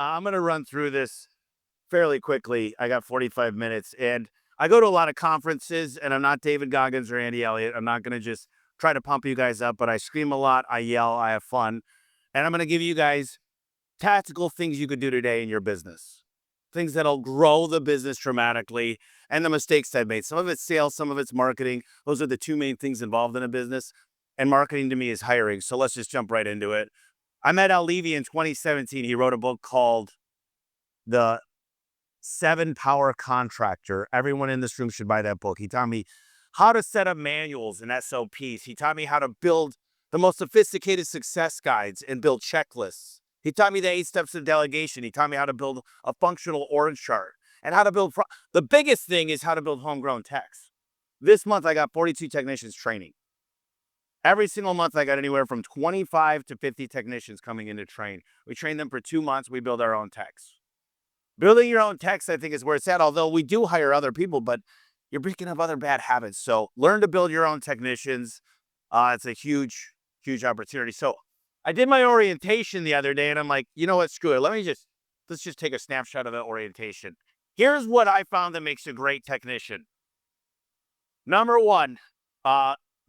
I'm going to run through this fairly quickly. I got 45 minutes and I go to a lot of conferences and I'm not David Goggins or Andy Elliott. I'm not going to just try to pump you guys up, but I scream a lot. I yell. I have fun. And I'm going to give you guys tactical things you could do today in your business, things that'll grow the business dramatically and the mistakes I've made. Some of it's sales, some of it's marketing. Those are the two main things involved in a business. And marketing to me is hiring. So let's just jump right into it. I met Al Levy in 2017. He wrote a book called The 7-Power Contractor. Everyone in this room should buy that book. He taught me how to set up manuals and SOPs. He taught me how to build the most sophisticated success guides and build checklists. He taught me the 8 steps of delegation. He taught me how to build a functional org chart and how to build. The biggest thing is how to build homegrown techs. This month, I got 42 technicians training. Every single month, I got anywhere from 25 to 50 technicians coming in to train. We train them for 2 months. We build our own techs. Building your own techs, I think, is where it's at, although we do hire other people, but you're breaking up other bad habits. So learn to build your own technicians. It's a huge, huge opportunity. So I did my orientation the other day, and I'm like, you know what, screw it. Let's just take a snapshot of that orientation. Here's what I found that makes a great technician. Number one,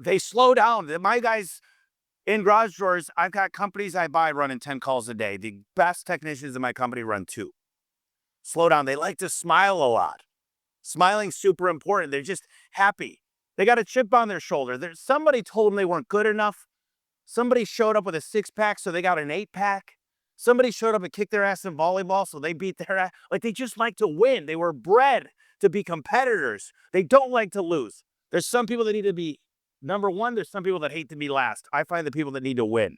they slow down. My guys in garage doors, I've got companies I buy running 10 calls a day. The best technicians in my company run 2. Slow down. They like to smile a lot. Smiling's super important. They're just happy. They got a chip on their shoulder. Somebody told them they weren't good enough. Somebody showed up with a 6-pack, so they got an 8-pack. Somebody showed up and kicked their ass in volleyball, so they beat their ass. Like, they just like to win. They were bred to be competitors. They don't like to lose. There's some people that need to be number one. There's some people that hate to be last. I find the people that need to win.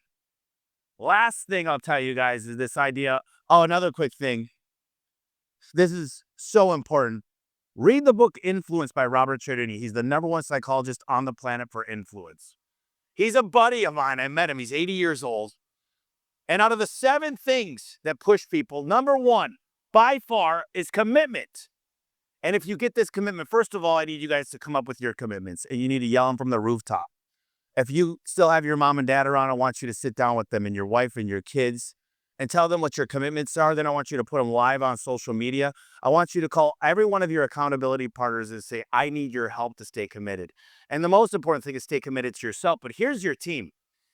Last thing I'll tell you guys is this idea. Oh, another quick thing. This is so important. Read the book Influence by Robert Cialdini. He's the #1 psychologist on the planet for influence. He's a buddy of mine. I met him. He's 80 years old. And out of the 7 things that push people, number 1, by far, is commitment. And if you get this commitment, first of all, I need you guys to come up with your commitments. And you need to yell them from the rooftop. If you still have your mom and dad around, I want you to sit down with them and your wife and your kids and tell them what your commitments are. Then I want you to put them live on social media. I want you to call every one of your accountability partners and say, I need your help to stay committed. And the most important thing is stay committed to yourself. But here's your team.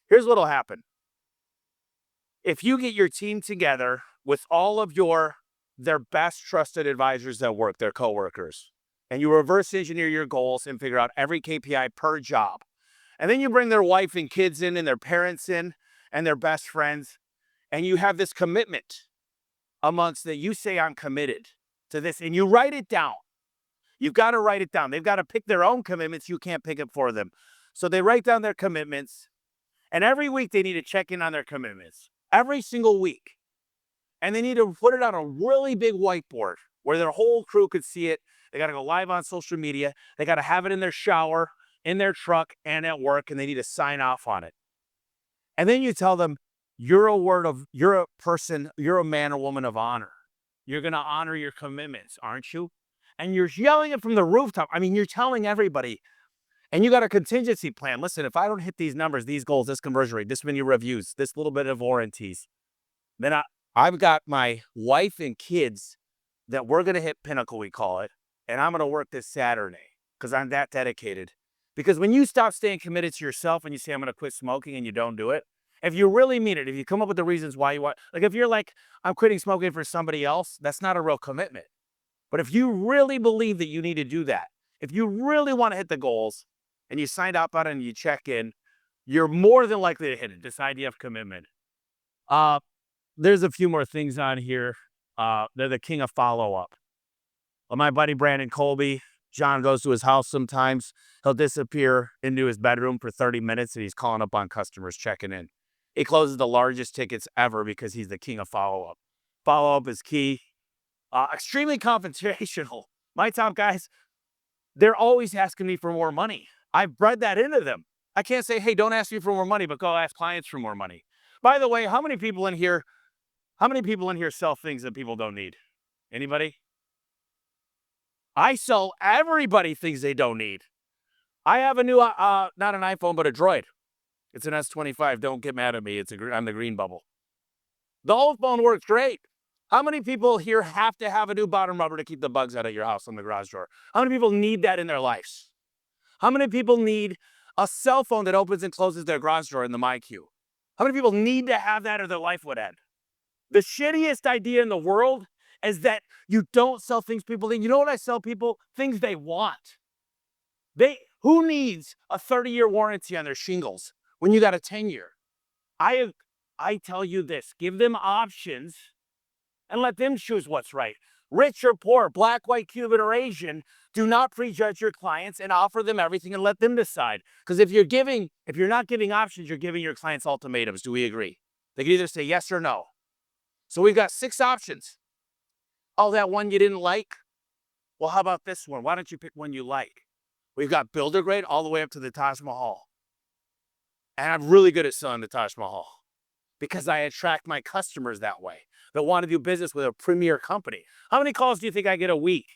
Here's what'll happen. If you get your team together with all of their best trusted advisors at work, their coworkers, and you reverse engineer your goals and figure out every KPI per job, and then you bring their wife and kids in and their parents in and their best friends, and you have this commitment amongst that you say, I'm committed to this, and you write it down. You've got to write it down. They've got to pick their own commitments. You can't pick it for them. So they write down their commitments, and every week they need to check in on their commitments. Every single week. And they need to put it on a really big whiteboard where their whole crew could see it. They got to go live on social media. They got to have it in their shower, in their truck, and at work, and they need to sign off on it. And then you tell them, you're a person, you're a man or woman of honor. You're going to honor your commitments, aren't you? And you're yelling it from the rooftop. I mean, you're telling everybody. And you got a contingency plan. Listen, if I don't hit these numbers, these goals, this conversion rate, this many reviews, this little bit of warranties, then I've got my wife and kids that we're going to hit pinnacle, we call it. And I'm going to work this Saturday because I'm that dedicated. Because when you stop staying committed to yourself and you say, I'm going to quit smoking and you don't do it, if you really mean it, if you come up with the reasons why you want, like if you're like, I'm quitting smoking for somebody else, that's not a real commitment. But if you really believe that you need to do that, if you really want to hit the goals and you signed up on it and you check in, you're more than likely to hit it. This idea of commitment. There's a few more things on here. They're the king of follow-up. Well, my buddy Brandon Colby, John goes to his house sometimes. He'll disappear into his bedroom for 30 minutes and he's calling up on customers checking in. He closes the largest tickets ever because he's the king of follow-up. Follow-up is key. Extremely confrontational. My top guys, they're always asking me for more money. I've bred that into them. I can't say, hey, don't ask me for more money, but go ask clients for more money. By the way, how many people in here sell things that people don't need? Anybody? I sell everybody things they don't need. I have a new, not an iPhone, but a Droid. It's an S25. Don't get mad at me. I'm the green bubble. The old phone works great. How many people here have to have a new bottom rubber to keep the bugs out of your house on the garage door? How many people need that in their lives? How many people need a cell phone that opens and closes their garage door in the MyQ? How many people need to have that or their life would end? The shittiest idea in the world is that you don't sell things people need. You know what I sell people? Things they want. Who needs a 30-year warranty on their shingles when you got a 10-year? I tell you this, give them options and let them choose what's right. Rich or poor, black, white, Cuban, or Asian, do not prejudge your clients and offer them everything and let them decide. Because if you're not giving options, you're giving your clients ultimatums. Do we agree? They can either say yes or no. So we've got 6 options. Oh, that one you didn't like? Well, how about this one? Why don't you pick one you like? We've got builder grade all the way up to the Taj Mahal. And I'm really good at selling the Taj Mahal because I attract my customers that way that want to do business with a premier company. How many calls do you think I get a week?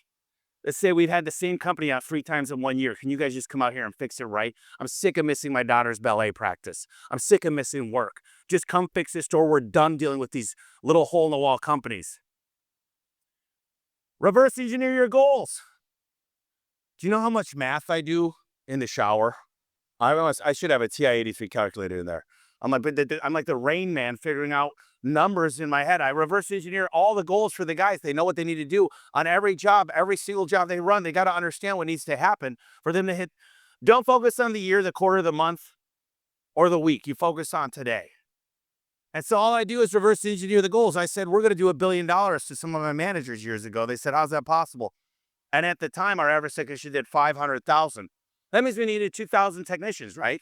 Let's say we've had the same company out 3 times in 1 year. Can you guys just come out here and fix it right? I'm sick of missing my daughter's ballet practice. I'm sick of missing work. Just come fix this store. We're done dealing with these little hole-in-the-wall companies. Reverse engineer your goals. Do you know how much math I do in the shower? I should have a TI-83 calculator in there. I'm like the Rain Man figuring out numbers in my head. I reverse engineer all the goals for the guys. They know what they need to do on every job, every single job they run. They got to understand what needs to happen for them to hit. Don't focus on the year, the quarter, the month, or the week. You focus on today. And so all I do is reverse engineer the goals. I said, we're going to do $1 billion to some of my managers years ago. They said, how's that possible? And at the time, our average technician did 500,000. That means we needed 2,000 technicians, right?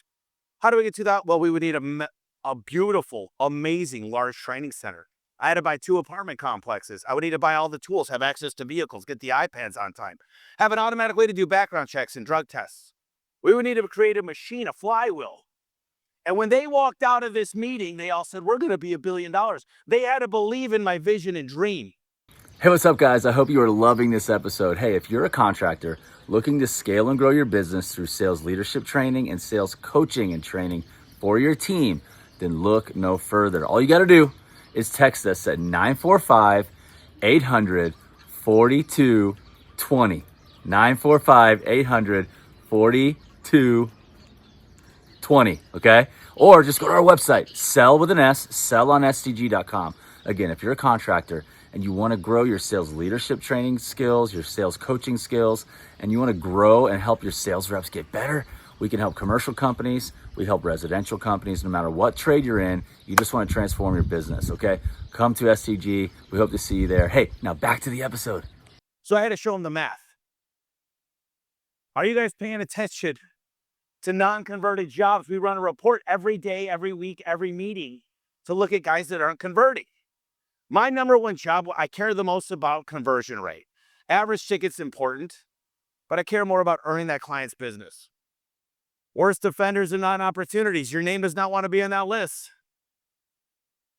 How do we get to that? Well, we would need a beautiful, amazing, large training center. I had to buy 2 apartment complexes. I would need to buy all the tools, have access to vehicles, get the iPads on time, have an automatic way to do background checks and drug tests. We would need to create a machine, a flywheel. And when they walked out of this meeting, they all said, we're going to be $1 billion. They had to believe in my vision and dream. Hey, what's up, guys? I hope you are loving this episode. Hey, if you're a contractor looking to scale and grow your business through sales leadership training and sales coaching and training for your team, then look no further. All you got to do is text us at 945 800 4220. 945 800 4220. Okay? Or just go to our website, sell with an S, sellonstg.com. Again, if you're a contractor and you want to grow your sales leadership training skills, your sales coaching skills, and you want to grow and help your sales reps get better, we can help commercial companies, we help residential companies, no matter what trade you're in, you just want to transform your business, okay? Come to STG. We hope to see you there. Hey, now back to the episode. So I had to show them the math. Are you guys paying attention to non-converted jobs? We run a report every day, every week, every meeting to look at guys that aren't converting. My number one job, I care the most about conversion rate. Average ticket's important, but I care more about earning that client's business. Worst offenders and non-opportunities. Your name does not want to be on that list.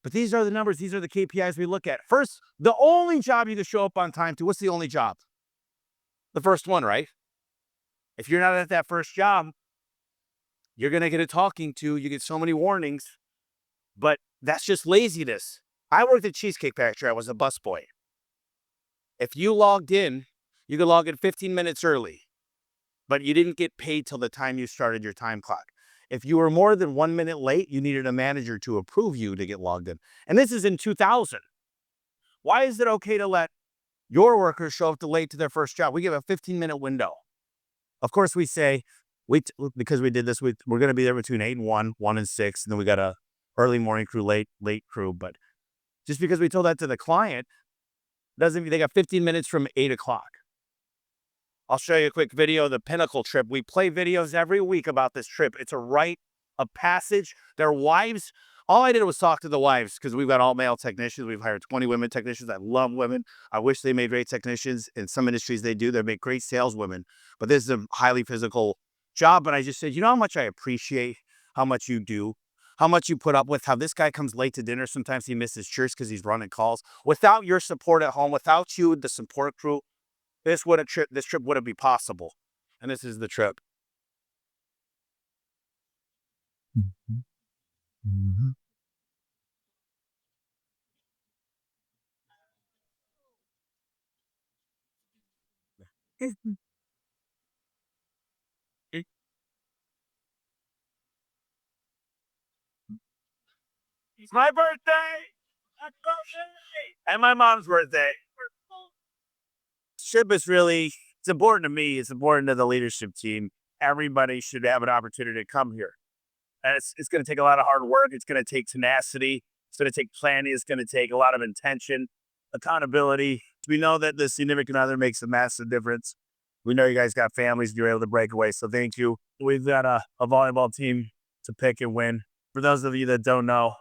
But these are the numbers. These are the KPIs we look at. First, the only job you can show up on time to. What's the only job? The first one, right? If you're not at that first job, you're going to get a talking to. You get so many warnings. But that's just laziness. I worked at Cheesecake Factory. I was a busboy. If you logged in, you could log in 15 minutes early, but you didn't get paid till the time you started your time clock. If you were more than 1 minute late, you needed a manager to approve you to get logged in. And this is in 2000. Why is it okay to let your workers show up late to their first job? We give a 15-minute window. Of course, we say, because we did this, we're going to be there between 8 and 1, 1 and 6, and then we got a early morning crew, late crew. But just because we told that to the client doesn't mean they got 15 minutes from 8 o'clock. I'll show you a quick video of the Pinnacle trip. We play videos every week about this trip. It's a rite of passage. Their wives, all I did was talk to the wives because we've got all male technicians. We've hired 20 women technicians. I love women. I wish they made great technicians. In some industries they do. They make great saleswomen. But this is a highly physical job. But I just said, you know how much I appreciate how much you do? How much you put up with, how this guy comes late to dinner. Sometimes he misses church because he's running calls. Without your support at home, without you, the support crew, this trip wouldn't be possible. And this is the trip. It's my birthday. Happy birthday. And my mom's birthday. Ship is really, it's important to me. It's important to the leadership team. Everybody should have an opportunity to come here. And it's going to take a lot of hard work. It's going to take tenacity. It's going to take planning. It's going to take a lot of intention, accountability. We know that the significant other makes a massive difference. We know you guys got families and you're able to break away. So thank you. We've got a volleyball team to pick and win. For those of you that don't know,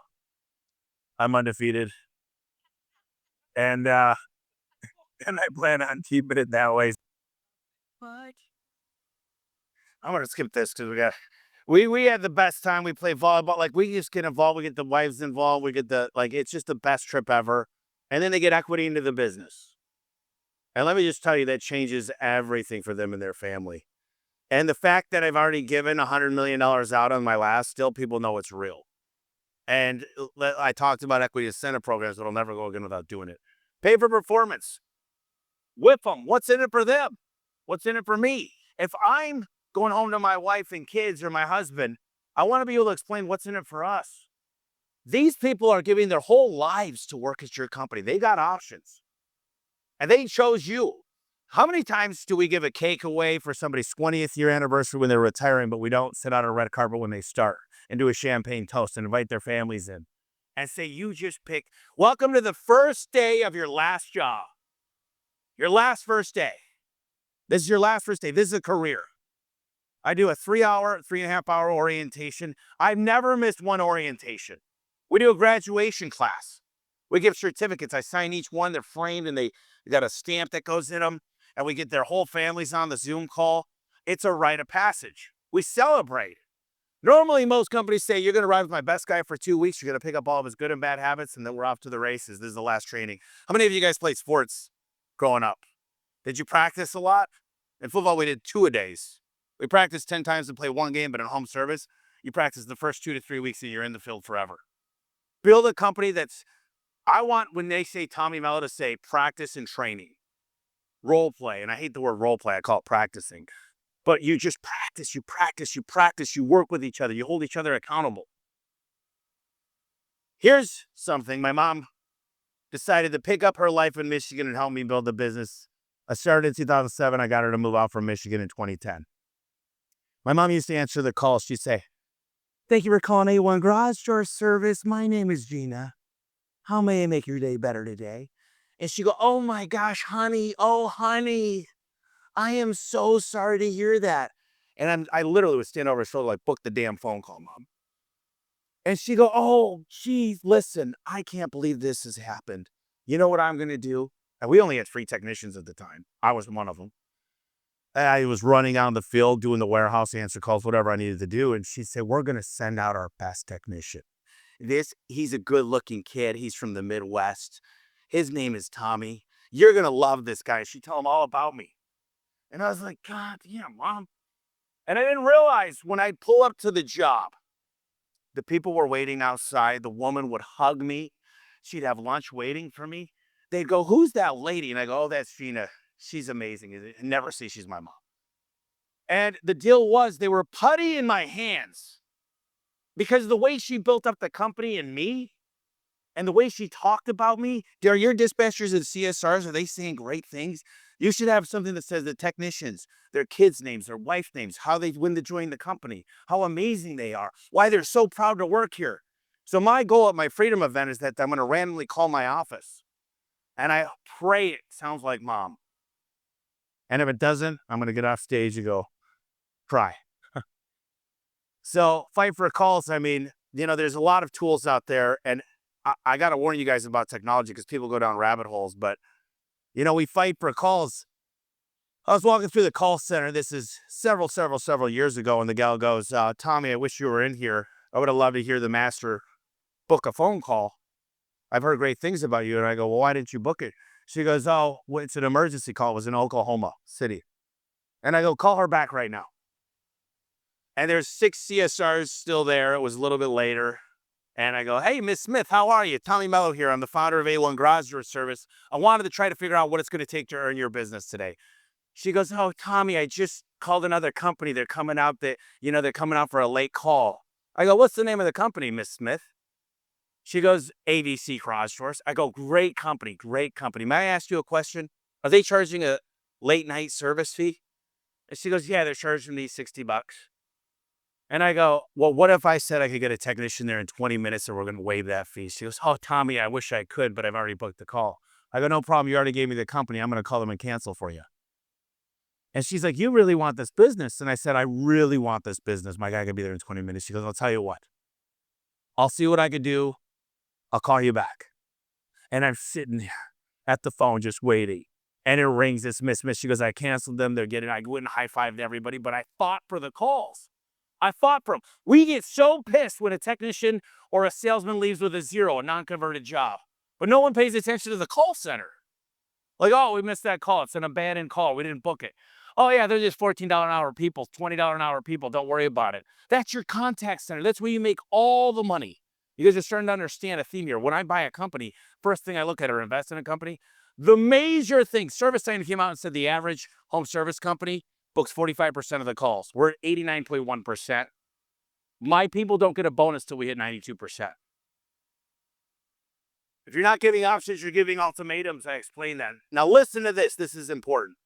I'm undefeated. And and I plan on keeping it that way. What? I'm gonna skip this because we had the best time. We play volleyball. Like we just get involved. We get the wives involved. We get the like. It's just the best trip ever. And then they get equity into the business. And let me just tell you, that changes everything for them and their family. And the fact that I've already given $100 million out on my last, still people know it's real. And I talked about equity incentive programs, but I'll never go again without doing it. Pay for performance. Whip them. What's in it for them? What's in it for me? If I'm going home to my wife and kids or my husband, I want to be able to explain what's in it for us. These people are giving their whole lives to work at your company. They got options. And they chose you. How many times do we give a cake away for somebody's 20th year anniversary when they're retiring, but we don't sit on a red carpet when they start and do a champagne toast and invite their families in and say, you just pick, welcome to the first day of your last job. Your last first day. This is your last first day. This is a career. I do a 3.5 hour orientation. I've never missed one orientation. We do a graduation class. We give certificates. I sign each one. They're framed and they got a stamp that goes in them. And we get their whole families on the Zoom call. It's a rite of passage. We celebrate. Normally, most companies say, you're going to ride with my best guy for 2 weeks. You're going to pick up all of his good and bad habits, and then we're off to the races. This is the last training. How many of you guys played sports growing up? Did you practice a lot? In football, we did 2-a-days. We practiced 10 times to play one game, but in home service, you practice the first 2 to 3 weeks and you're in the field forever. Build a company that's, I want when they say Tommy Mello to say practice and training, role play. And I hate the word role play. I call it practicing. But you just practice, you practice, you practice, you work with each other, you hold each other accountable. Here's something. My mom decided to pick up her life in Michigan and help me build the business. I started in 2007. I got her to move out from Michigan in 2010. My mom used to answer the call. She'd say, thank you for calling A1 Garage Door Service. My name is Gina. How may I make your day better today? And she'd go, oh my gosh, honey. Oh, honey. I am so sorry to hear that. And I literally would stand over her shoulder, like, book the damn phone call, Mom. And she'd go, oh, geez, listen, I can't believe this has happened. You know what I'm going to do? And we only had 3 technicians at the time. I was one of them. I was running out in the field, doing the warehouse, answer calls, whatever I needed to do. And she said, we're going to send out our best technician. He's a good looking kid. He's from the Midwest. His name is Tommy. You're going to love this guy. She told him all about me. And I was like, God damn, Mom. And I didn't realize when I'd pull up to the job, the people were waiting outside. The woman would hug me. She'd have lunch waiting for me. They'd go, who's that lady? And I go, oh, that's Gina. She's amazing. I never say she's my mom. And the deal was they were putty in my hands because the way she built up the company and me and the way she talked about me. Are your dispatchers and CSRs, are they saying great things? You should have something that says the technicians, their kids' names, their wife's names, how they when to join the company, how amazing they are, why they're so proud to work here. So my goal at my freedom event is that I'm going to randomly call my office. And I pray it sounds like Mom. And if it doesn't, I'm going to get off stage and go cry. So fight for calls. I mean, there's a lot of tools out there. And I got to warn you guys about technology because people go down rabbit holes. But, we fight for calls. I was walking through the call center. This is several years ago. And the gal goes, Tommy, I wish you were in here. I would have loved to hear the master book a phone call. I've heard great things about you. And I go, well, why didn't you book it? She goes, oh, well, it's an emergency call. It was in Oklahoma City. And I go, call her back right now. And there's 6 CSRs still there. It was a little bit later. And I go, hey, Miss Smith, how are you? Tommy Mello here. I'm the founder of A1 Garage Door Service. I wanted to try to figure out what it's going to take to earn your business today. She goes, "Oh, Tommy, I just called another company. They're coming out they're coming out for a late call." I go, "What's the name of the company, Miss Smith?" She goes, "ABC Cross Source." I go, "Great company, great company. May I ask you a question? Are they charging a late night service fee?" And she goes, "Yeah, they're charging me $60." And I go, "Well, what if I said I could get a technician there in 20 minutes and we're going to waive that fee?" She goes, "Oh, Tommy, I wish I could, but I've already booked the call." I go, "No problem. You already gave me the company. I'm going to call them and cancel for you." And she's like, "You really want this business?" And I said, "I really want this business. My guy could be there in 20 minutes." She goes, "I'll tell you what. I'll see what I could do. I'll call you back." And I'm sitting there at the phone just waiting. And it rings. It's Miss Smith. She goes, "I canceled them. I wouldn't high five everybody, but I fought for the calls. I fought for them." We get so pissed when a technician or a salesman leaves with a zero, a non-converted job. But no one pays attention to the call center. Like, "Oh, we missed that call. It's an abandoned call. We didn't book it." "Oh, yeah, they're just $14 an hour people, $20 an hour people. Don't worry about it." That's your contact center. That's where you make all the money. You guys are starting to understand a theme here. When I buy a company, first thing I look at or invest in a company, the major thing, ServiceTitan came out and said the average home service company books 45% of the calls. We're at 89.1%. My people don't get a bonus till we hit 92%. If you're not giving options, you're giving ultimatums. I explained that. Now listen to this. This is important.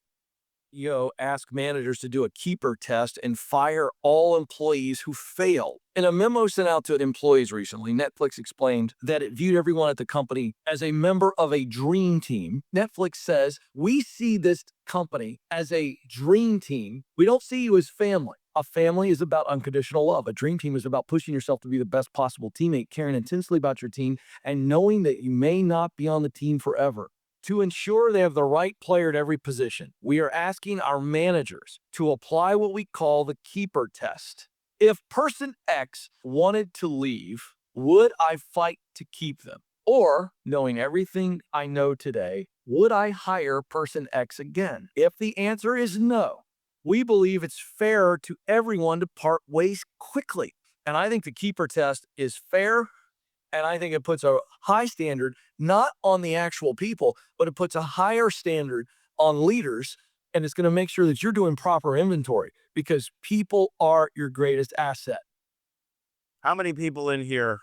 Ask managers to do a keeper test and fire all employees who fail. In a memo sent out to employees recently, Netflix explained that it viewed everyone at the company as a member of a dream team. Netflix says, "We see this company as a dream team. We don't see you as family. A family is about unconditional love. A dream team is about pushing yourself to be the best possible teammate, caring intensely about your team, and knowing that you may not be on the team forever. To ensure they have the right player at every position, we are asking our managers to apply what we call the keeper test. If person X wanted to leave, would I fight to keep them? Or, knowing everything I know today, would I hire person X again? If the answer is no, we believe it's fair to everyone to part ways quickly." And I think the keeper test is fair, and I think it puts a high standard, not on the actual people, but it puts a higher standard on leaders. And it's going to make sure that you're doing proper inventory because people are your greatest asset. How many people in here,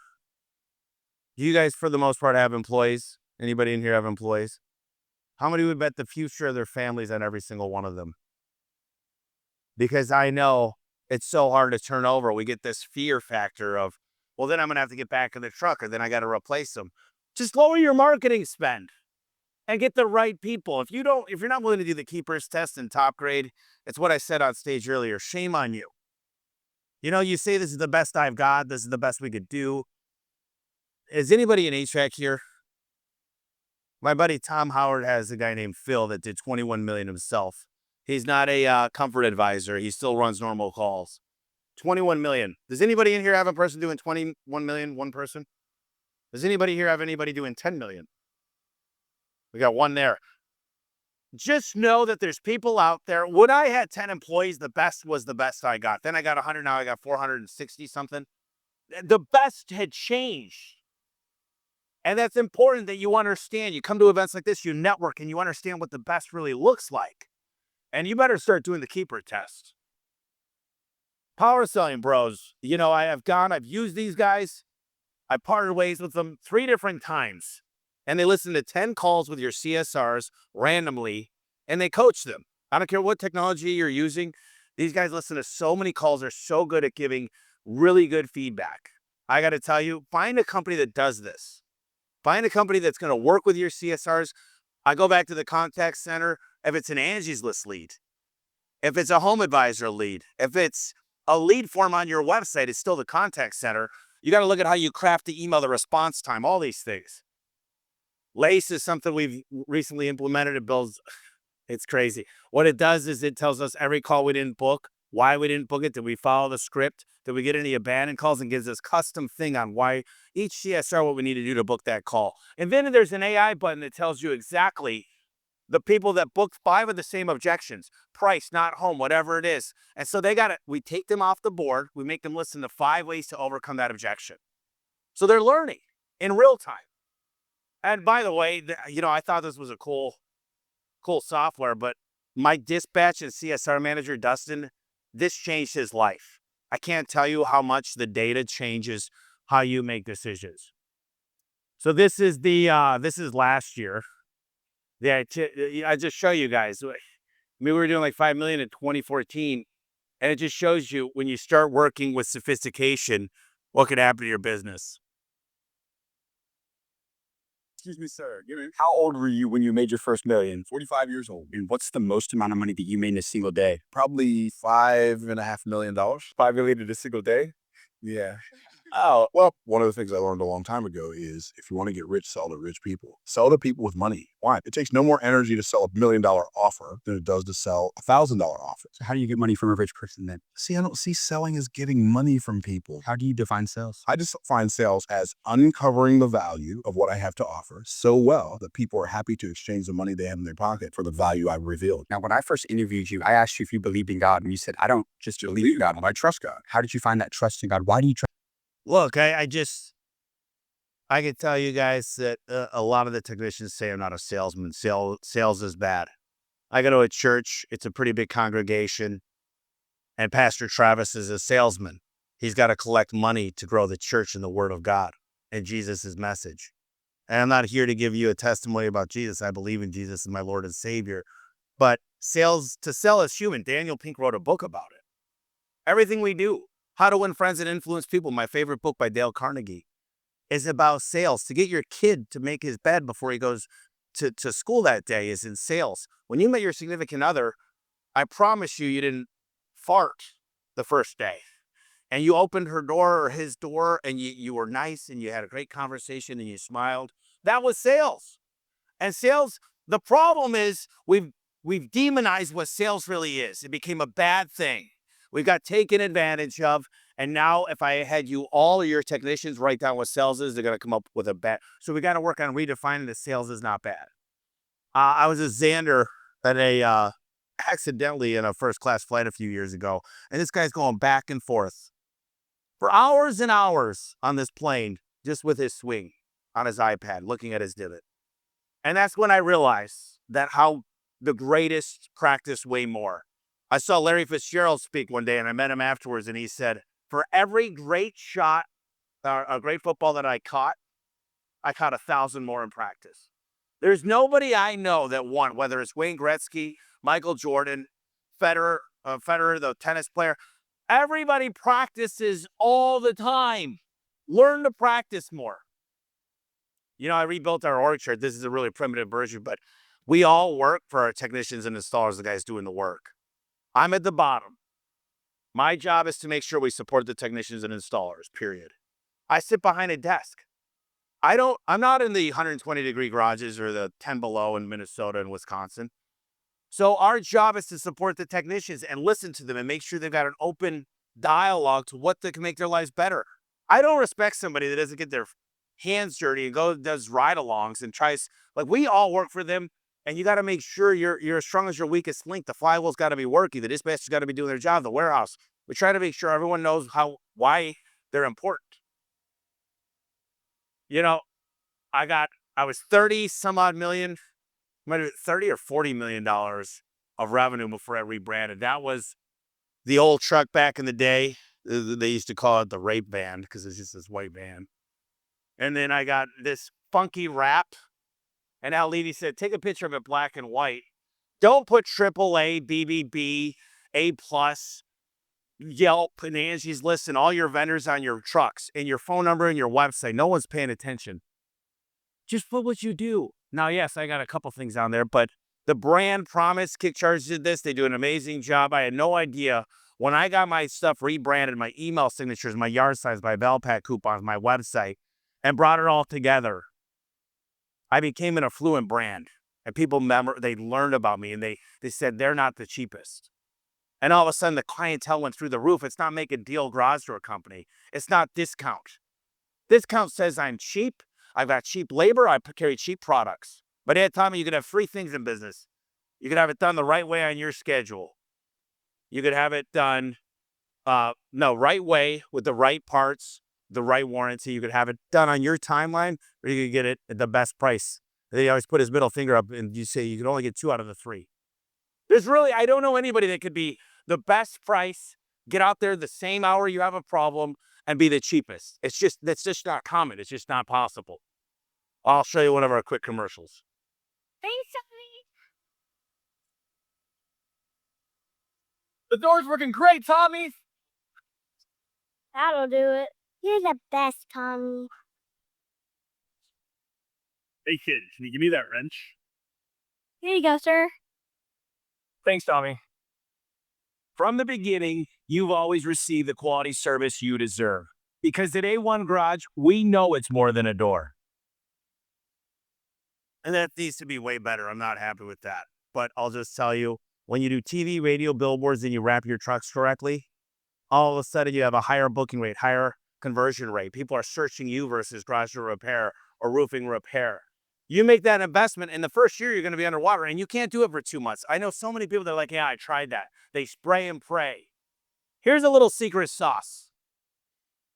do you guys for the most part have employees? Anybody in here have employees? How many would bet the future of their families on every single one of them? Because I know it's so hard to turn over. We get this fear factor of, well, then I'm going to have to get back in the truck or then I got to replace them. Just lower your marketing spend and get the right people. If you're not willing to do the keepers test in top grade, it's what I said on stage earlier. Shame on you. You say this is the best I've got. This is the best we could do. Is anybody in HVAC here? My buddy Tom Howard has a guy named Phil that did 21 million himself. He's not a comfort advisor. He still runs normal calls. 21 million. Does anybody in here have a person doing 21 million? One person? Does anybody here have anybody doing 10 million? We got one there. Just know that there's people out there. When I had 10 employees, the best was the best I got. Then I got 100. Now I got 460 something. The best had changed. And that's important that you understand. You come to events like this, you network, and you understand what the best really looks like. And you better start doing the keeper test. Power selling bros. I've used these guys. I parted ways with them 3 different times. And they listen to 10 calls with your CSRs randomly, and they coach them. I don't care what technology you're using. These guys listen to so many calls. They're so good at giving really good feedback. I got to tell you, find a company that does this. Find a company that's going to work with your CSRs. I go back to the contact center. If it's an Angie's List lead, if it's a home advisor lead, if it's a lead form on your website, it's still the contact center. You got to look at how you craft the email, the response time, all these things. Lace is something we've recently implemented. It's crazy. What it does is it tells us every call we didn't book, why we didn't book it. Did we follow the script? Did we get any abandoned calls? And gives us custom thing on why each CSR, what we need to do to book that call. And then there's an AI button that tells you exactly the people that booked 5 of the same objections, price, not home, whatever it is. And so we take them off the board. We make them listen to 5 ways to overcome that objection. So they're learning in real time. And by the way, I thought this was a cool software, but My dispatch and CSR manager, Dustin, this changed his life. I can't tell you how much the data changes how you make decisions. So this is last year. I just show you guys. We were doing like 5 million in 2014, and it just shows you when you start working with sophistication, what could happen to your business. Excuse me, sir. How old were you when you made your first million? 45 years old. And what's the most amount of money that you made in a single day? Probably $5.5 million. 5 million in a single day? Yeah. Oh, Well, one of the things I learned a long time ago is if you want to get rich, sell to rich people. Sell to people with money. Why? It takes no more energy to sell $1 million offer than it does to sell $1,000 offer. so how do you get money from a rich person then? See, I don't see selling as getting money from people. How do you define sales? I just find sales as uncovering the value of what I have to offer so well that people are happy to exchange the money they have in their pocket for the value I've revealed. Now, when I first interviewed you, I asked you if you believed in God, and you said, I don't just believe in God, I trust God. How did you find that trust in God? Why do you trust? Look, I could tell you guys that a lot of the technicians say I'm not a salesman. Sales is bad. I go to a church, it's a pretty big congregation, and Pastor Travis is a salesman. He's got to collect money to grow the church and the word of God and Jesus' message. And I'm not here to give you a testimony about Jesus. I believe in Jesus as my Lord and Savior. But to sell is human. Daniel Pink wrote a book about it. Everything we do, How to Win Friends and Influence People, my favorite book by Dale Carnegie, is about sales. To get your kid to make his bed before he goes to school that day is in sales. When you met your significant other, I promise you, you didn't fart the first day. And you opened her door or his door and you were nice and you had a great conversation and you smiled. That was sales. And sales, the problem is we've demonized what sales really is. It became a bad thing. We got taken advantage of. And now if I had you, all of your technicians write down what sales is, they're going to come up with a bad. So we got to work on redefining that sales is not bad. I was a Xander at accidentally in a first class flight a few years ago. And this guy's going back and forth for hours and hours on this plane, just with his swing on his iPad, looking at his divot. And that's when I realized that how the greatest practice way more. I saw Larry Fitzgerald speak one day and I met him afterwards and he said, for every great shot, a great football that I caught 1,000 more in practice. There's nobody I know that won, whether it's Wayne Gretzky, Michael Jordan, Federer, the tennis player. Everybody practices all the time. Learn to practice more. You know, I rebuilt our org chart. This is a really primitive version, but we all work for our technicians and installers, the guys doing the work. I'm at the bottom. My job is to make sure we support the technicians and installers, period. I sit behind a desk. I'm not in the 120-degree garages or the 10 below in Minnesota and Wisconsin. So our job is to support the technicians and listen to them and make sure they've got an open dialogue to what can make their lives better. I don't respect somebody that doesn't get their hands dirty and does ride-alongs and tries, like we all work for them, and you got to make sure you're as strong as your weakest link. The flywheel's got to be working. The dispatcher's got to be doing their job. The warehouse. We try to make sure everyone knows why they're important. You know, I was 30 some odd million, might have been 30 or $40 million of revenue before I rebranded. That was the old truck back in the day. They used to call it the rape van because it's just this white van. And then I got this funky wrap. And Al Levy said, take a picture of it black and white. Don't put AAA, BBB, A+, Yelp, and Angie's List and all your vendors on your trucks and your phone number and your website. No one's paying attention. Just put what you do. Now, yes, I got a couple things on there, but the brand promise, KickCharge did this. They do an amazing job. I had no idea. When I got my stuff rebranded, my email signatures, my yard signs, my Valpak coupons, my website, and brought it all together, I became an affluent brand. And people they learned about me and they said they're not the cheapest. And all of a sudden the clientele went through the roof. It's not making deal garage door company. It's not discount. Discount says I'm cheap. I've got cheap labor. I carry cheap products. But at a time you could have free things in business. You could have it done the right way on your schedule. You could have it done right way with the right parts, the right warranty. You could have it done on your timeline, or you could get it at the best price. They always put his middle finger up and you say you can only get 2 out of the 3. I don't know anybody that could be the best price, get out there the same hour you have a problem, and be the cheapest. That's just not common. It's just not possible. I'll show you one of our quick commercials. Thanks, Tommy. The door's working great, Tommy. That'll do it. You're the best, Tommy. Hey kid, can you give me that wrench? Here you go, sir. Thanks, Tommy. From the beginning, you've always received the quality service you deserve. Because at A1 Garage, we know it's more than a door. And that needs to be way better. I'm not happy with that. But I'll just tell you, when you do TV, radio, billboards, and you wrap your trucks correctly, all of a sudden you have a higher booking rate, higher conversion rate. People are searching you versus garage door repair or roofing repair. You make that investment, in the first year, you're going to be underwater, and you can't do it for 2 months. I know so many people that are like, yeah, I tried that. They spray and pray. Here's a little secret sauce.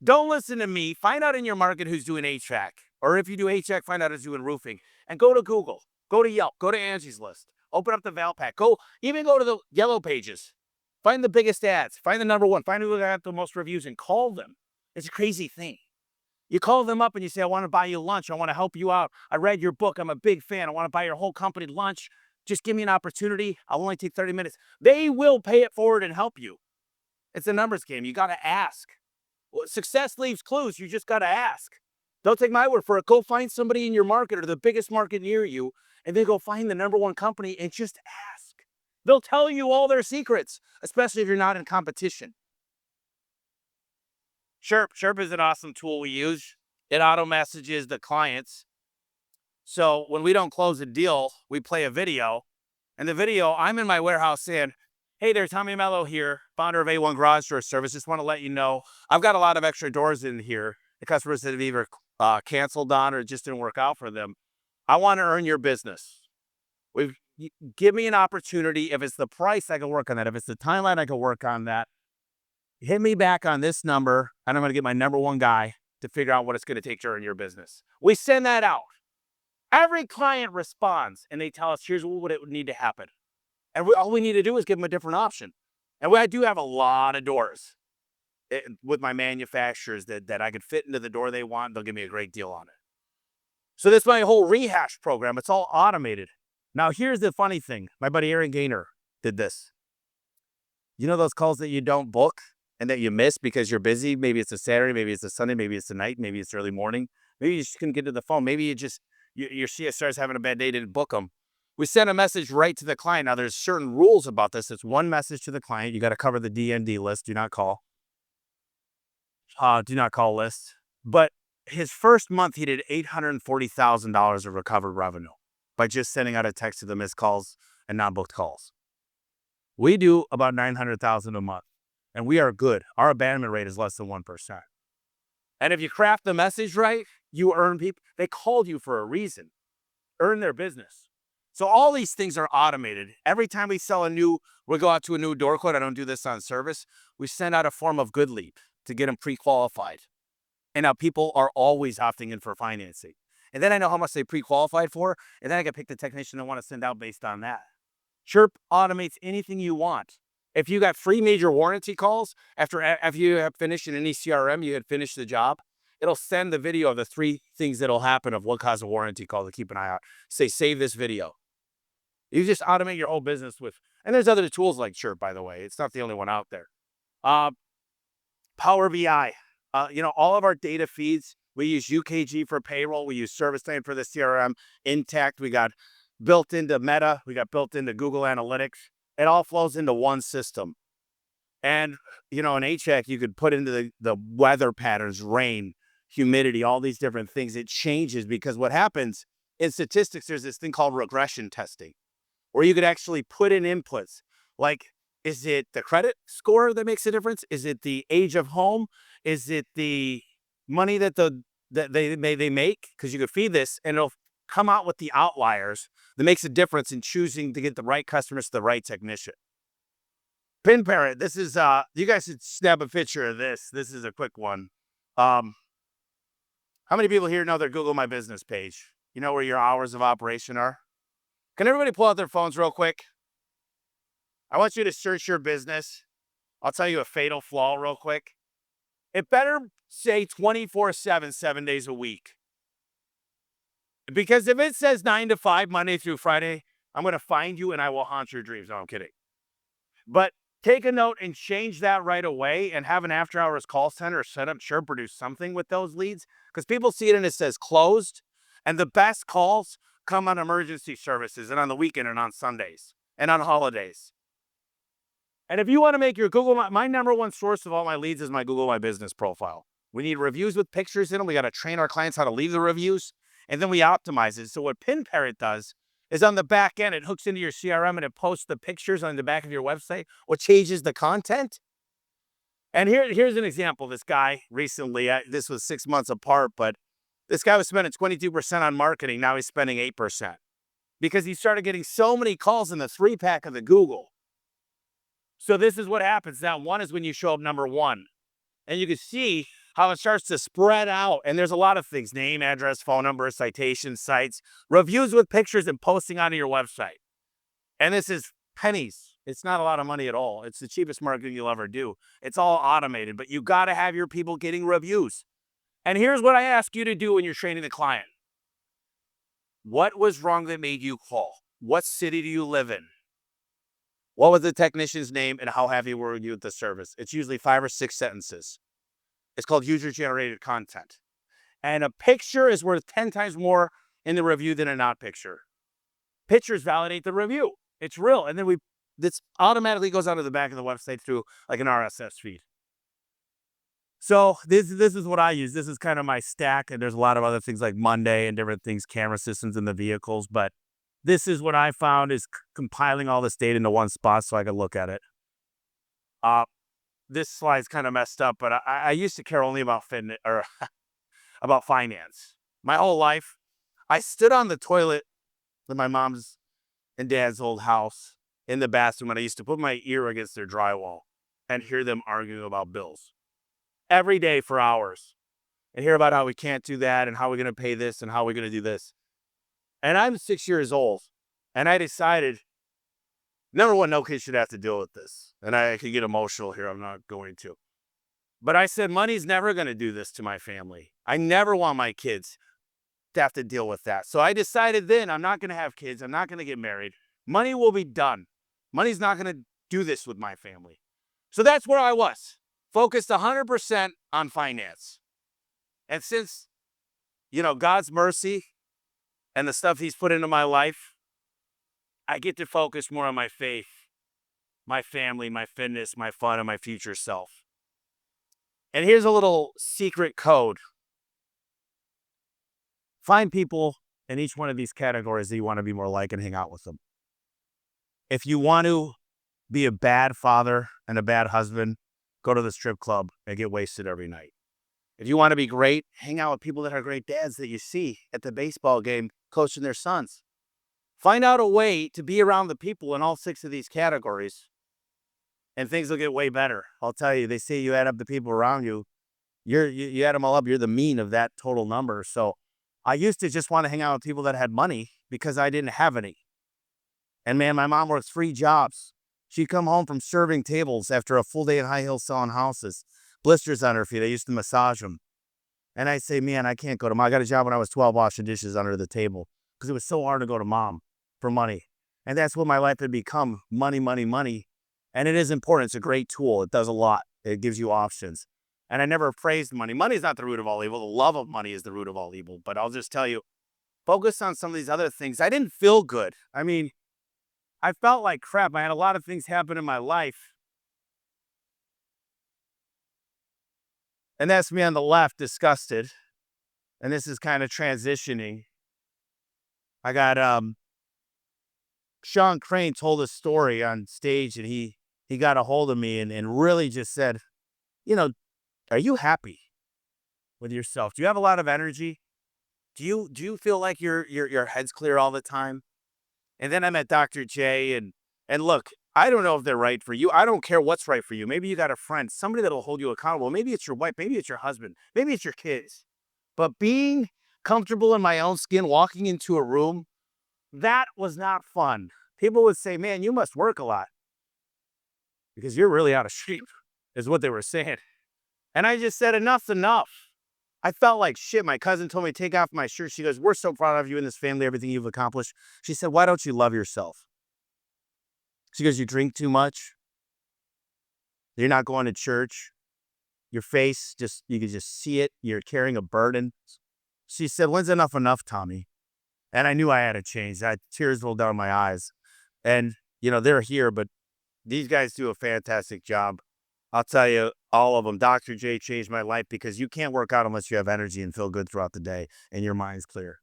Don't listen to me. Find out in your market who's doing HVAC. Or if you do HVAC, find out who's doing roofing. And go to Google. Go to Yelp. Go to Angie's List. Open up the Valpak. Even go to the Yellow Pages. Find the biggest ads. Find the number one. Find who got the most reviews and call them. It's a crazy thing. You call them up and you say, I want to buy you lunch. I want to help you out. I read your book. I'm a big fan. I want to buy your whole company lunch. Just give me an opportunity. I'll only take 30 minutes. They will pay it forward and help you. It's a numbers game. You got to ask. Well, success leaves clues. You just got to ask. Don't take my word for it. Go find somebody in your market or the biggest market near you, and then go find the number one company and just ask. They'll tell you all their secrets, especially if you're not in competition. Chirp is an awesome tool we use. It auto messages the clients. So when we don't close a deal, we play a video. And the video, I'm in my warehouse saying, hey there, Tommy Mello here, founder of A1 Garage Door Service. Just want to let you know, I've got a lot of extra doors in here. The customers that have either canceled on or just didn't work out for them. I want to earn your business. Give me an opportunity. If it's the price, I can work on that. If it's the timeline, I can work on that. Hit me back on this number, and I'm going to get my number one guy to figure out what it's going to take to earn your business. We send that out. Every client responds, and they tell us, here's what it would need to happen. And all we need to do is give them a different option. And I do have a lot of doors with my manufacturers that I could fit into the door they want. They'll give me a great deal on it. So this is my whole rehash program. It's all automated. Now, here's the funny thing. My buddy Aaron Gaynor did this. You know those calls that you don't book and that you miss because you're busy? Maybe it's a Saturday, maybe it's a Sunday, maybe it's a night, maybe it's early morning. Maybe you just couldn't get to the phone. Maybe your CSR is having a bad day, didn't book them. We send a message right to the client. Now, there's certain rules about this. It's one message to the client. You got to cover the DND list. Do not call. Do not call list. But his first month, he did $840,000 of recovered revenue by just sending out a text to the missed calls and non-booked calls. We do about $900,000 a month, and we are good. Our abandonment rate is less than 1%. And if you craft the message right, you earn people. They called you for a reason. Earn their business. So all these things are automated. Every time we go out to a new door quote, I don't do this on service, we send out a form of good leap to get them pre-qualified. And now people are always opting in for financing. And then I know how much they pre-qualified for, and then I can pick the technician I want to send out based on that. Chirp automates anything you want. If you got free major warranty calls, after you have finished in any CRM, you had finished the job, it'll send the video of the 3 things that'll happen of what caused a warranty call to keep an eye out. Say, save this video. You just automate your whole business with, and there's other tools like Chirp, by the way. It's not the only one out there. Power BI. All of our data feeds, we use UKG for payroll. We use ServiceLine for the CRM. Intact, we got built into Meta. We got built into Google Analytics. It all flows into one system. And, in HVAC, you could put into the weather patterns, rain, humidity, all these different things. It changes because what happens in statistics, there's this thing called regression testing, where you could actually put in inputs like, is it the credit score that makes a difference? Is it the age of home? Is it the money that they make? Because you could feed this and it'll come out with the outliers that makes a difference in choosing to get the right customers to the right technician. Pin Parent, this is, you guys should snap a picture of this. This is a quick one. How many people here know their Google My Business page? You know where your hours of operation are? Can everybody pull out their phones real quick? I want you to search your business. I'll tell you a fatal flaw real quick. It better say 24/7, 7 days a week. Because if it says 9 to 5, Monday through Friday, I'm going to find you and I will haunt your dreams. No, I'm kidding. But take a note and change that right away and have an after hours call center set up, sure, produce something with those leads. Because people see it and it says closed. And the best calls come on emergency services and on the weekend and on Sundays and on holidays. And if you want to make your Google, my number one source of all my leads is my Google My Business profile. We need reviews with pictures in them. We got to train our clients how to leave the reviews, and then we optimize it. So what PinParrot does is on the back end, it hooks into your CRM and it posts the pictures on the back of your website, which changes the content. And here's an example. This guy recently, this was 6 months apart, but this guy was spending 22% on marketing. Now he's spending 8% because he started getting so many calls in the 3-pack of the Google. So this is what happens. Now, one is when you show up number one. And you can see how it starts to spread out. And there's a lot of things: name, address, phone number, citations, sites, reviews with pictures, and posting onto your website. And this is pennies. It's not a lot of money at all. It's the cheapest marketing you'll ever do. It's all automated, but you got to have your people getting reviews. And here's what I ask you to do when you're training the client. What was wrong that made you call? What city do you live in? What was the technician's name and how happy were you with the service? It's usually 5 or 6 sentences. It's called user-generated content. And a picture is worth 10 times more in the review than a not picture. Pictures validate the review. It's real. And then this automatically goes onto the back of the website through like an RSS feed. So this is what I use. This is kind of my stack. And there's a lot of other things like Monday and different things, camera systems in the vehicles. But this is what I found is compiling all this data into one spot so I could look at it. This slide's kind of messed up, but I used to care only about fitness or about finance. My whole life, I stood on the toilet in my mom's and dad's old house in the bathroom, and I used to put my ear against their drywall and hear them arguing about bills every day for hours and hear about how we can't do that and how we're going to pay this and how we're going to do this. And I'm 6 years old, and I decided, number one, no kid should have to deal with this. And I could get emotional here. I'm not going to. But I said, money's never going to do this to my family. I never want my kids to have to deal with that. So I decided then I'm not going to have kids. I'm not going to get married. Money will be done. Money's not going to do this with my family. So that's where I was, focused 100% on finance. And since, God's mercy and the stuff he's put into my life, I get to focus more on my faith, my family, my fitness, my fun, and my future self. And here's a little secret code. Find people in each one of these categories that you want to be more like and hang out with them. If you want to be a bad father and a bad husband, go to the strip club and get wasted every night. If you want to be great, hang out with people that are great dads that you see at the baseball game coaching their sons. Find out a way to be around the people in all 6 of these categories, and things will get way better. I'll tell you, they say you add up the people around you, you add them all up, you're the mean of that total number. So I used to just want to hang out with people that had money because I didn't have any. And man, my mom worked 3 jobs. She'd come home from serving tables after a full day in High Hills selling houses, blisters on her feet. I used to massage them. And I'd say, man, I can't go to mom. I got a job when I was 12 washing dishes under the table because it was so hard to go to mom for money. And that's what my life had become: money, money, money. And it is important. It's a great tool. It does a lot. It gives you options. And I never praised money. Money is not the root of all evil. The love of money is the root of all evil. But I'll just tell you, focus on some of these other things. I didn't feel good. I mean, I felt like crap. I had a lot of things happen in my life. And that's me on the left, disgusted. And this is kind of transitioning. I got Sean Crane told a story on stage, and he got a hold of me and really just said, are you happy with yourself? Do you have a lot of energy? Do you feel like your head's clear all the time? And then I met Dr. J, and look, I don't know if they're right for you. I don't care what's right for you. Maybe you got a friend, somebody that'll hold you accountable. Maybe it's your wife, maybe it's your husband, maybe it's your kids. But being comfortable in my own skin, walking into a room, that was not fun. People would say, man, you must work a lot. because you're really out of shape, is what they were saying. And I just said, enough's enough. I felt like shit. My cousin told me to take off my shirt. She goes, we're so proud of you and this family, everything you've accomplished. She said, why don't you love yourself? She goes, you drink too much. You're not going to church. Your face, you can just see it. You're carrying a burden. She said, when's enough, Tommy? And I knew I had to change. Tears rolled down my eyes. And, they're here, but these guys do a fantastic job. I'll tell you, all of them. Dr. J changed my life because you can't work out unless you have energy and feel good throughout the day and your mind's clear.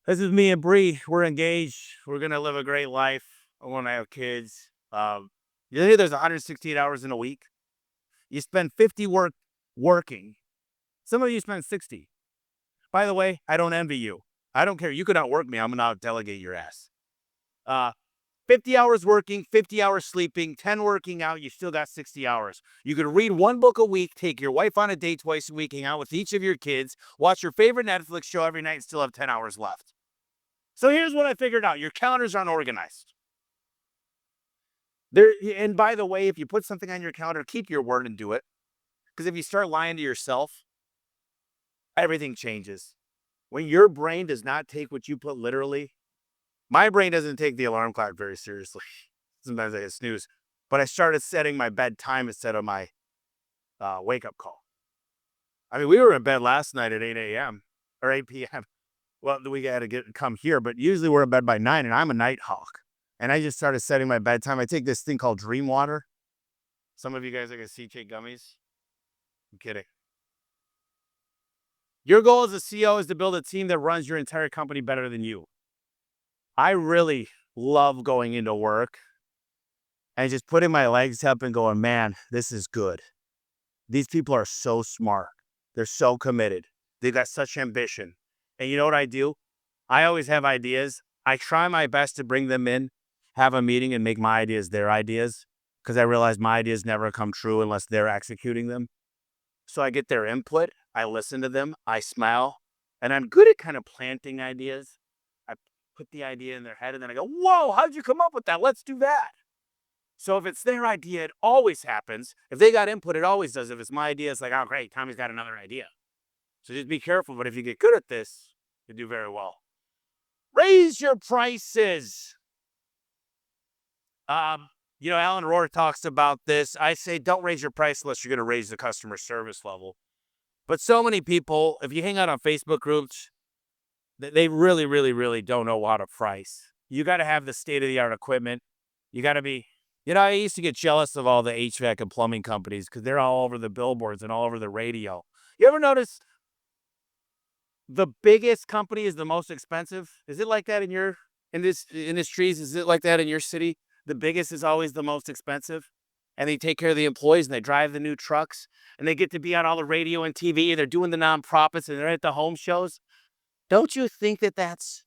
This is me and Bree. We're engaged. We're going to live a great life. I want to have kids. You think there's 168 hours in a week? You spend 50 working. Some of you spend 60. By the way, I don't envy you. I don't care. You could outwork me. I'm going to out-delegate your ass. 50 hours working, 50 hours sleeping, 10 working out, you still got 60 hours. You could read one book a week, take your wife on a date twice a week, hang out with each of your kids, watch your favorite Netflix show every night, and still have 10 hours left. So here's what I figured out. Your calendars aren't organized. And by the way, if you put something on your calendar, keep your word and do it. Because if you start lying to yourself, everything changes. When your brain does not take what you put literally, my brain doesn't take the alarm clock very seriously. Sometimes I hit snooze. But I started setting my bedtime instead of my wake-up call. I mean, we were in bed last night at 8 a.m. or 8 p.m. Well, we got to come here, but usually we're in bed by 9, and I'm a night hawk. And I just started setting my bedtime. I take this thing called Dream Water. Some of you guys are going to see take gummies. I'm kidding. Your goal as a CEO is to build a team that runs your entire company better than you. I really love going into work and just putting my legs up and going, man, this is good. These people are so smart. They're so committed. They've got such ambition. And you know what I do? I always have ideas. I try my best to bring them in, have a meeting, and make my ideas their ideas, because I realize my ideas never come true unless they're executing them. So I get their input. I listen to them. I smile. And I'm good at kind of planting ideas. I put the idea in their head, and then I go, whoa, how'd you come up with that? Let's do that. So if it's their idea, it always happens. If they got input, it always does. If it's my idea, it's like, oh, great, Tommy's got another idea. So just be careful. But if you get good at this, you do very well. Raise your prices. Alan Rohr talks about this. I say don't raise your price unless you're going to raise the customer service level. But so many people, if you hang out on Facebook groups, they really, really, really don't know how to price. You got to have the state-of-the-art equipment. You got to be, I used to get jealous of all the HVAC and plumbing companies because they're all over the billboards and all over the radio. You ever notice the biggest company is the most expensive? Is it like that in your industries? Is it like that in your city? The biggest is always the most expensive, and they take care of the employees, and they drive the new trucks, and they get to be on all the radio and TV, and they're doing the nonprofits, and they're at the home shows. Don't you think that that's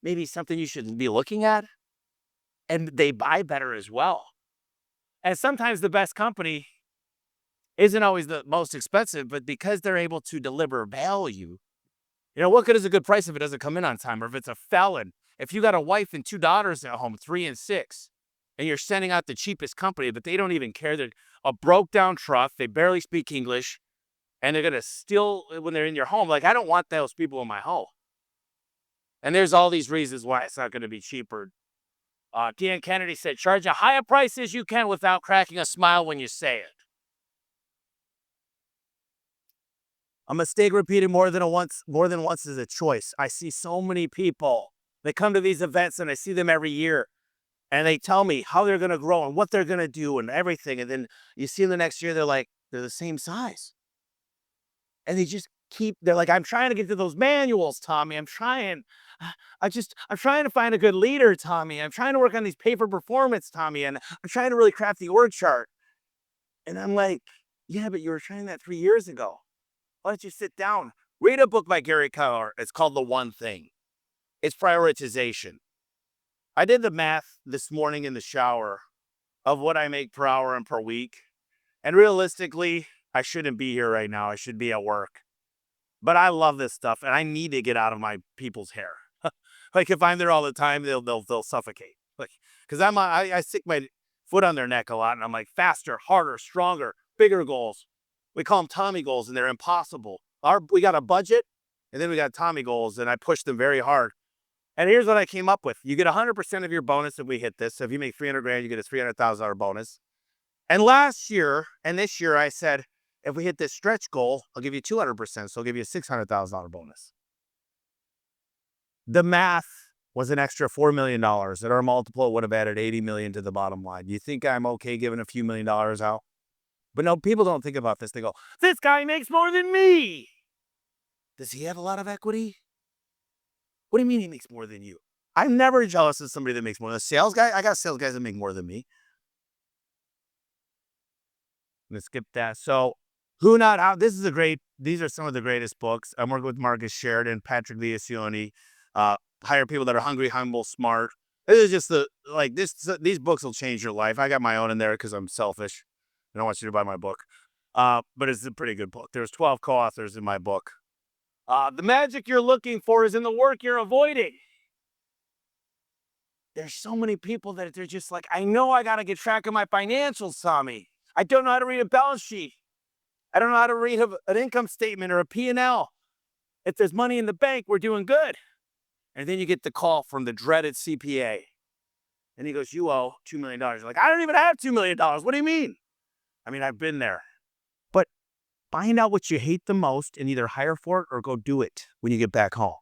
maybe something you should be looking at? And they buy better as well. And sometimes the best company isn't always the most expensive, but because they're able to deliver value. What good is a good price if it doesn't come in on time, or if it's a felon? If you got a wife and 2 daughters at home, 3 and 6, and you're sending out the cheapest company, but they don't even care. They're a broke down truck. They barely speak English, and they're going to steal when they're in your home. Like, I don't want those people in my home. And there's all these reasons why it's not going to be cheaper. Dan Kennedy said, charge a higher price as you can without cracking a smile when you say it. A mistake repeated more than once is a choice. I see so many people. They come to these events, and I see them every year. And they tell me how they're going to grow and what they're going to do and everything. And then you see them the next year, they're the same size. And they're like, I'm trying to get to those manuals, Tommy. I'm trying to find a good leader, Tommy. I'm trying to work on these pay for performance, Tommy. And I'm trying to really craft the org chart. And I'm like, yeah, but you were trying that 3 years ago. Why don't you sit down? Read a book by Gary Keller. It's called The One Thing. It's prioritization. I did the math this morning in the shower of what I make per hour and per week. And realistically, I shouldn't be here right now. I should be at work. But I love this stuff, and I need to get out of my people's hair. Like, if I'm there all the time, they'll suffocate. Like, because I stick my foot on their neck a lot. And I'm like, faster, harder, stronger, bigger goals. We call them Tommy goals, and they're impossible. We got a budget, and then we got Tommy goals, and I pushed them very hard. And here's what I came up with. You get 100% of your bonus if we hit this. So if you make 300 grand, you get a $300,000 bonus. And last year and this year, I said, if we hit this stretch goal, I'll give you 200%. So I'll give you a $600,000 bonus. The math was an extra $4 million, and our multiple would have added 80 million to the bottom line. You think I'm okay giving a few $1 million out? But no, people don't think about this. They go, this guy makes more than me. Does he have a lot of equity? What do you mean he makes more than you? I'm never jealous of somebody that makes more than a sales guy. I got sales guys that make more than me. I'm going to skip that. So Who Not How, these are some of the greatest books. I'm working with Marcus Sheridan, Patrick Lencioni, hire people that are hungry, humble, smart. This is just these books will change your life. I got my own in there because I'm selfish. I don't want you to buy my book. But it's a pretty good book. There's 12 co-authors in my book. The magic you're looking for is in the work you're avoiding. There's so many people that they're just like, I know I got to get track of my financials, Tommy. I don't know how to read a balance sheet. I don't know how to read an income statement or a P&L. If there's money in the bank, we're doing good. And then you get the call from the dreaded CPA. And he goes, you owe $2 million. You're like, I don't even have $2 million. What do you mean? I mean, I've been there. But find out what you hate the most and either hire for it or go do it when you get back home.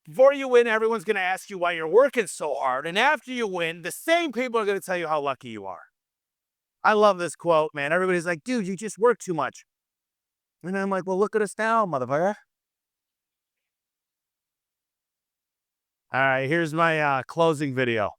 Before you win, everyone's going to ask you why you're working so hard. And after you win, the same people are going to tell you how lucky you are. I love this quote, man. Everybody's like, dude, you just work too much. And I'm like, well, look at us now, motherfucker. All right, here's my closing video.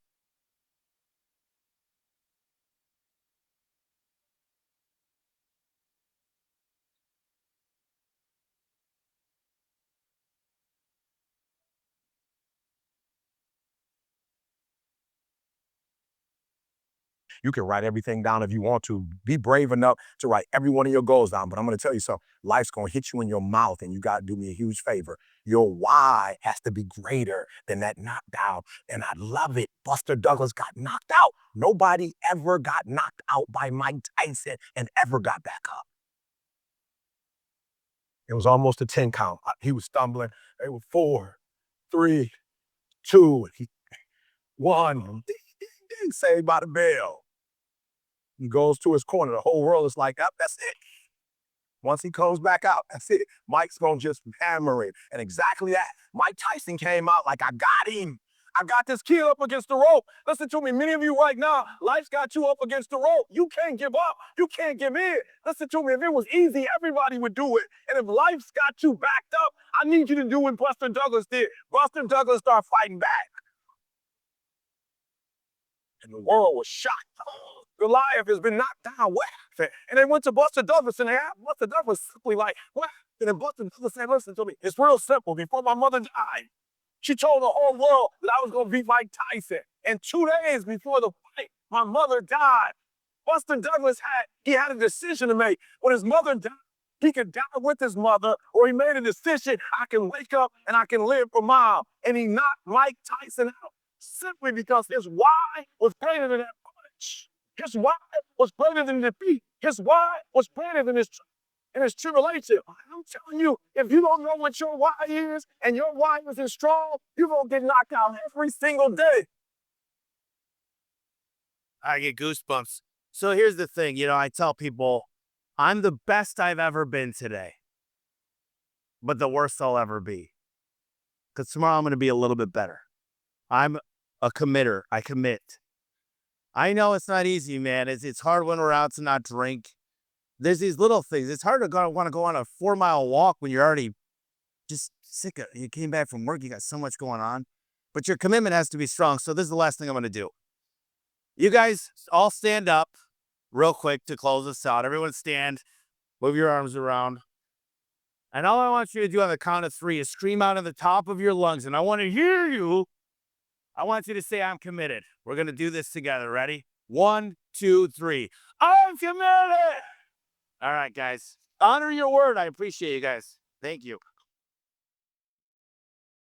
You can write everything down if you want to. Be brave enough to write every one of your goals down. But I'm going to tell you something. Life's going to hit you in your mouth, and you got to do me a huge favor. Your why has to be greater than that knockdown. And I love it. Buster Douglas got knocked out. Nobody ever got knocked out by Mike Tyson and ever got back up. It was almost a 10 count. He was stumbling. They were 4, 3, 2, 1. Ding, ding, ding, saved by the bell. He goes to his corner. The whole world is like, oh, that's it. Once he comes back out, that's it. Mike's going to just hammer him. And exactly that. Mike Tyson came out like, I got him. I got this kid up against the rope. Listen to me, many of you right now, life's got you up against the rope. You can't give up. You can't give in. Listen to me, if it was easy, everybody would do it. And if life's got you backed up, I need you to do what Buster Douglas did. Buster Douglas started fighting back. And the world was shocked. Goliath has been knocked down. What? And they went to Buster Douglas, and they asked Buster Douglas simply like, what? And then Buster Douglas said, listen to me, it's real simple. Before my mother died, she told the whole world that I was going to beat Mike Tyson. And 2 days before the fight, my mother died. Buster Douglas had a decision to make. When his mother died, he could die with his mother, or he made a decision, I can wake up and I can live for mom. And he knocked Mike Tyson out simply because his why was greater than that punch. His why was greater than defeat. His why was greater than his tribulation. I'm telling you, if you don't know what your why is, and your why isn't strong, you're going to get knocked out every single day. I get goosebumps. So here's the thing, I tell people, I'm the best I've ever been today, but the worst I'll ever be. Because tomorrow I'm going to be a little bit better. I'm a committer. I commit. I know it's not easy, man. It's hard when we're out to not drink. There's these little things. It's hard to want to go on a 4-mile walk when you're already just sick of it. You came back from work. You got so much going on. But your commitment has to be strong. So this is the last thing I'm going to do. You guys all stand up real quick to close this out. Everyone stand. Move your arms around. And all I want you to do on the count of 3 is scream out at the top of your lungs. And I want to hear you. I want you to say, I'm committed. We're going to do this together. Ready? 1, 2, 3. I'm committed. All right, guys. Honor your word. I appreciate you guys. Thank you.